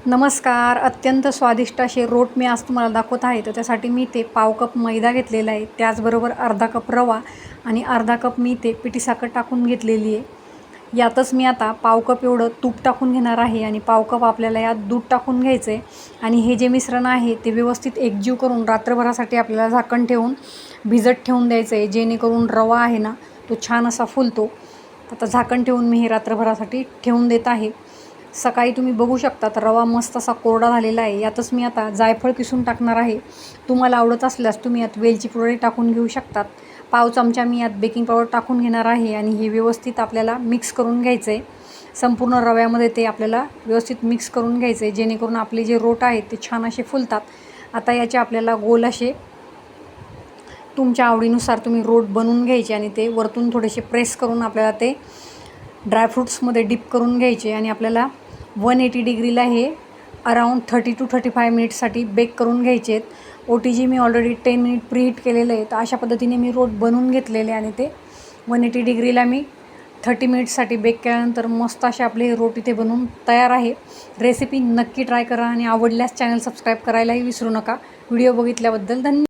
नमस्कार. अत्यंत स्वादिष्ट असे रोट मी आज तुम्हाला दाखवत आहे. तर त्यासाठी मी ते पाव कप मैदा घेतलेला आहे, त्याचबरोबर अर्धा कप रवा आणि अर्धा कप मी ते पिठी साखर टाकून घेतलेली आहे. यातच मी आता पाव कप एवढं तूप टाकून घेणार आहे आणि पाव कप आपल्याला यात दूध टाकून घ्यायचं आहे. आणि हे जे मिश्रण आहे ते व्यवस्थित एकजीव करून रात्रभरासाठी आपल्याला झाकण ठेवून भिजत ठेवून द्यायचं आहे, जेणेकरून रवा आहे ना तो छान असा फुलतो. आता झाकण ठेवून मी हे रात्रभरासाठी ठेवून देत आहे. सकाळी तुम्ही बघू शकता तर रवा मस्त असा कोरडा झालेला आहे. यातच मी आता जायफळ किसून टाकणार आहे. तुम्हाला आवडत असल्यास तुम्ही यात वेलची पावडर टाकून घेऊ शकतात. पाव चमचा मी यात बेकिंग पावडर टाकून घेणार आहे आणि हे व्यवस्थित आपल्याला मिक्स करून घ्यायचं आहे. संपूर्ण रव्यामध्ये ते आपल्याला व्यवस्थित मिक्स करून घ्यायचं आहे, जेणेकरून आपले जे रोट आहेत ते छान असे फुलतात. आता याचे आपल्याला गोल असे तुमच्या आवडीनुसार तुम्ही रोट बनवून घ्यायचे आणि ते वरतून थोडेसे प्रेस करून आपल्याला ते ड्रायफ्रूट्समध्ये डिप करून घ्यायचे आणि आपल्याला 180 डिग्रीला हे अराऊंड 30 to 35 मिनिटसाठी बेक करून घ्यायचे आहेत. OTG मी ऑलरेडी 10 मिनिट प्रीहीट केलेलं आहे. तर अशा पद्धतीने मी रोट बनवून घेतलेले आणि ते 180 डिग्रीला मी 30 मिनिट्ससाठी बेक केल्यानंतर मस्त असे आपले हे रोट इथे बनवून तयार आहे. रेसिपी नक्की ट्राय करा आणि आवडल्यास चॅनल सबस्क्राईब करायलाही विसरू नका. व्हिडिओ बघितल्याबद्दल धन्यवाद.